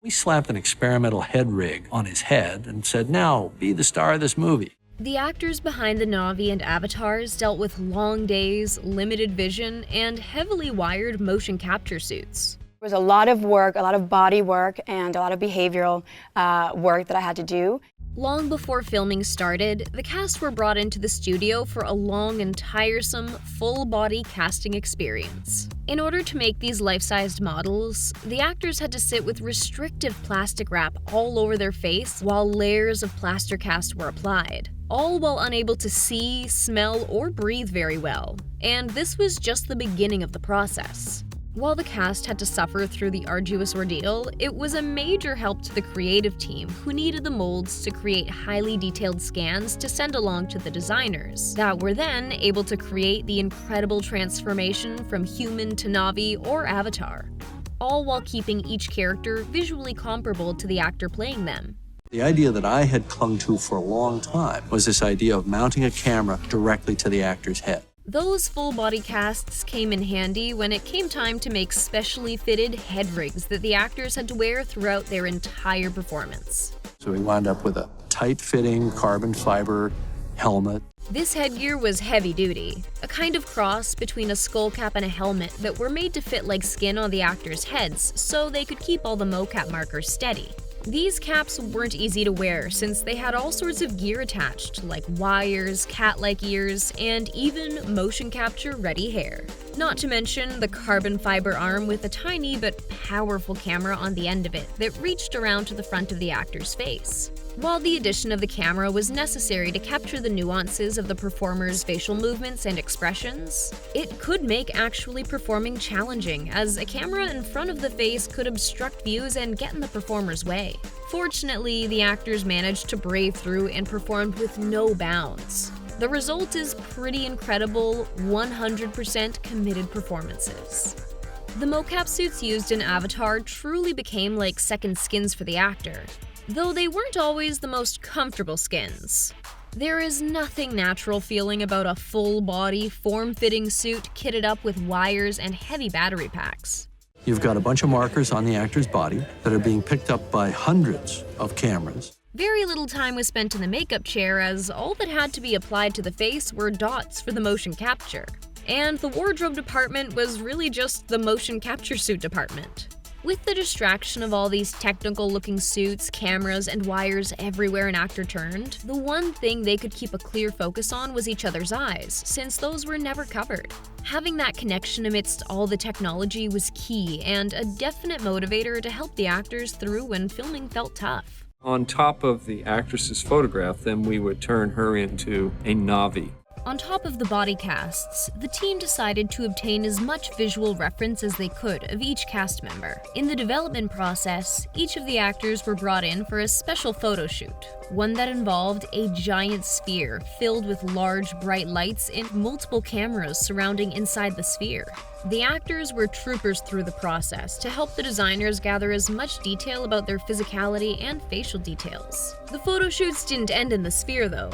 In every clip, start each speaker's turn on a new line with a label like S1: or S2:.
S1: We slapped an experimental head rig on his head and said, "Now, be the star of this movie."
S2: The actors behind the Na'vi and avatars dealt with long days, limited vision, and heavily wired motion capture suits.
S3: There was a lot of work, a lot of body work, and a lot of behavioral work that I had to do.
S2: Long before filming started, the cast were brought into the studio for a long and tiresome, full-body casting experience. In order to make these life-sized models, the actors had to sit with restrictive plastic wrap all over their face while layers of plaster cast were applied, all while unable to see, smell, or breathe very well. And this was just the beginning of the process. While the cast had to suffer through the arduous ordeal, it was a major help to the creative team who needed the molds to create highly detailed scans to send along to the designers, that were then able to create the incredible transformation from human to Na'vi or avatar, all while keeping each character visually comparable to the actor playing them.
S1: The idea that I had clung to for a long time was this idea of mounting a camera directly to the actor's head.
S2: Those full-body casts came in handy when it came time to make specially fitted head rigs that the actors had to wear throughout their entire performance.
S1: So we wound up with a tight-fitting carbon fiber helmet.
S2: This headgear was heavy-duty, a kind of cross between a skull cap and a helmet that were made to fit like skin on the actors' heads so they could keep all the mocap markers steady. These caps weren't easy to wear since they had all sorts of gear attached, like wires, cat-like ears, and even motion capture-ready hair. Not to mention the carbon fiber arm with a tiny but powerful camera on the end of it that reached around to the front of the actor's face. While the addition of the camera was necessary to capture the nuances of the performer's facial movements and expressions, it could make actually performing challenging, as a camera in front of the face could obstruct views and get in the performer's way. Fortunately, the actors managed to brave through and performed with no bounds. The result is pretty incredible, 100% committed performances. The mocap suits used in Avatar truly became like second skins for the actor, though they weren't always the most comfortable skins. There is nothing natural feeling about a full-body, form-fitting suit kitted up with wires and heavy battery packs.
S1: You've got a bunch of markers on the actor's body that are being picked up by hundreds of cameras.
S2: Very little time was spent in the makeup chair, as all that had to be applied to the face were dots for the motion capture. And the wardrobe department was really just the motion capture suit department. With the distraction of all these technical-looking suits, cameras, and wires everywhere an actor turned, the one thing they could keep a clear focus on was each other's eyes, since those were never covered. Having that connection amidst all the technology was key and a definite motivator to help the actors through when filming felt tough.
S4: On top of the actress's photograph, then we would turn her into a Na'vi.
S2: On top of the body casts, the team decided to obtain as much visual reference as they could of each cast member. In the development process, each of the actors were brought in for a special photo shoot, one that involved a giant sphere filled with large, bright lights and multiple cameras surrounding inside the sphere. The actors were troopers through the process to help the designers gather as much detail about their physicality and facial details. The photo shoots didn't end in the sphere, though.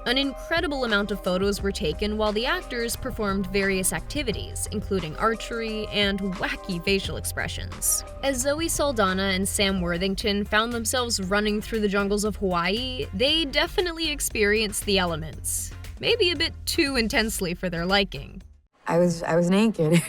S2: An incredible amount of photos were taken while the actors performed various activities, including archery and wacky facial expressions. As Zoe Saldana and Sam Worthington found themselves running through the jungles of Hawaii, they definitely experienced the elements. Maybe a bit too intensely for their liking.
S5: I was naked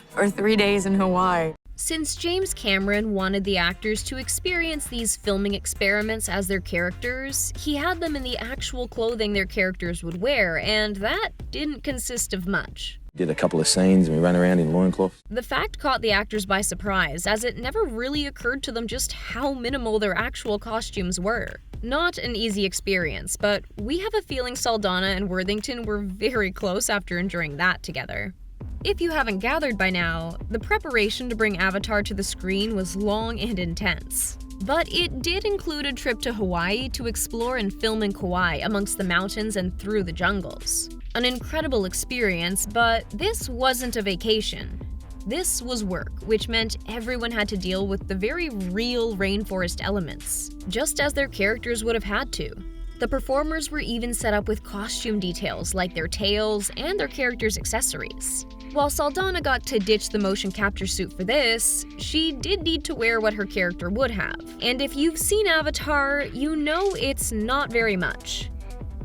S5: for 3 days in Hawaii.
S2: Since James Cameron wanted the actors to experience these filming experiments as their characters, he had them in the actual clothing their characters would wear, and that didn't consist of much.
S6: Did a couple of scenes and we ran around in loincloths.
S2: The fact caught the actors by surprise, as it never really occurred to them just how minimal their actual costumes were. Not an easy experience, but we have a feeling Saldana and Worthington were very close after enduring that together. If you haven't gathered by now, the preparation to bring Avatar to the screen was long and intense. But it did include a trip to Hawaii to explore and film in Kauai amongst the mountains and through the jungles. An incredible experience, but this wasn't a vacation. This was work, which meant everyone had to deal with the very real rainforest elements, just as their characters would have had to. The performers were even set up with costume details like their tails and their characters' accessories. While Saldana got to ditch the motion capture suit for this, she did need to wear what her character would have. And if you've seen Avatar, you know it's not very much.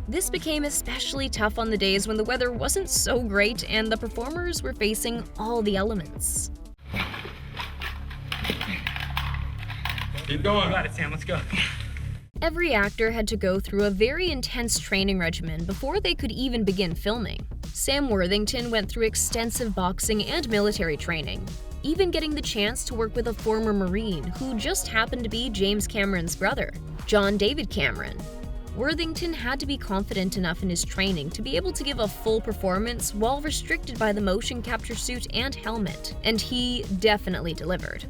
S2: This became especially tough on the days when the weather wasn't so great and the performers were facing all the elements.
S7: Keep going. Got it, Sam. Let's go.
S2: Every actor had to go through a very intense training regimen before they could even begin filming. Sam Worthington went through extensive boxing and military training, even getting the chance to work with a former Marine who just happened to be James Cameron's brother, John David Cameron. Worthington had to be confident enough in his training to be able to give a full performance while restricted by the motion capture suit and helmet, and he definitely delivered.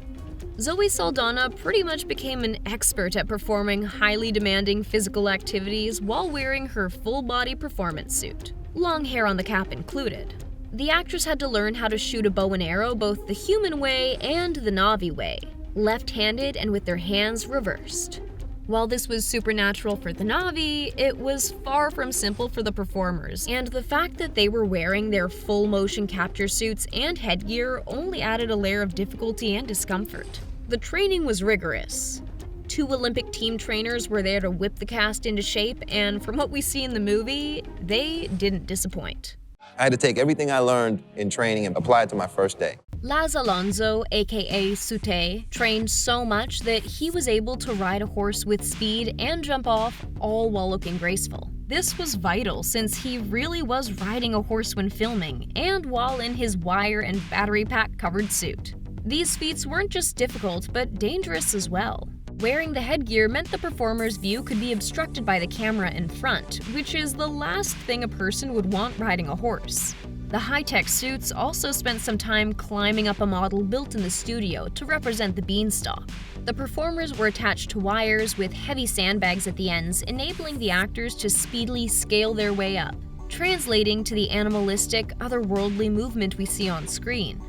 S2: Zoe Saldana pretty much became an expert at performing highly demanding physical activities while wearing her full-body performance suit, long hair on the cap included. The actress had to learn how to shoot a bow and arrow both the human way and the Na'vi way, left-handed and with their hands reversed. While this was supernatural for the Na'vi, it was far from simple for the performers, and the fact that they were wearing their full motion capture suits and headgear only added a layer of difficulty and discomfort. The training was rigorous. 2 Olympic team trainers were there to whip the cast into shape, and from what we see in the movie, they didn't disappoint.
S6: I had to take everything I learned in training and apply it to my first day.
S2: Laz Alonso, aka Sute, trained so much that he was able to ride a horse with speed and jump off, all while looking graceful. This was vital since he really was riding a horse when filming, and while in his wire and battery pack covered suit. These feats weren't just difficult, but dangerous as well. Wearing the headgear meant the performer's view could be obstructed by the camera in front, which is the last thing a person would want riding a horse. The high-tech suits also spent some time climbing up a model built in the studio to represent the beanstalk. The performers were attached to wires with heavy sandbags at the ends, enabling the actors to speedily scale their way up, translating to the animalistic, otherworldly movement we see on screen.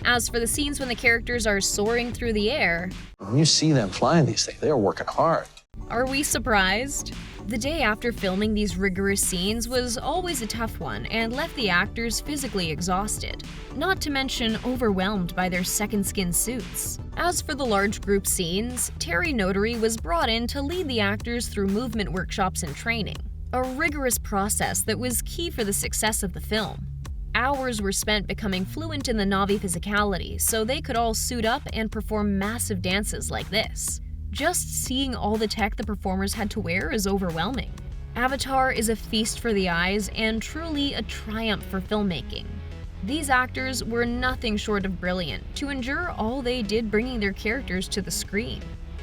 S2: As for the scenes when the characters are soaring through the air,
S1: When you see them flying these things, they're working hard.
S2: are we surprised? The day after filming these rigorous scenes was always a tough one and left the actors physically exhausted, not to mention overwhelmed by their second skin suits. As for the large group scenes, Terry Notary was brought in to lead the actors through movement workshops and training, a rigorous process that was key for the success of the film. Hours were spent becoming fluent in the Na'vi physicality so they could all suit up and perform massive dances like this. Just seeing all the tech the performers had to wear is overwhelming. Avatar is a feast for the eyes and truly a triumph for filmmaking. These actors were nothing short of brilliant to endure all they did bringing their characters to the screen.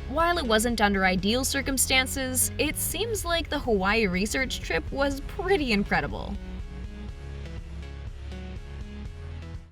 S2: While it wasn't under ideal circumstances, it seems like the Hawaii research trip was pretty incredible.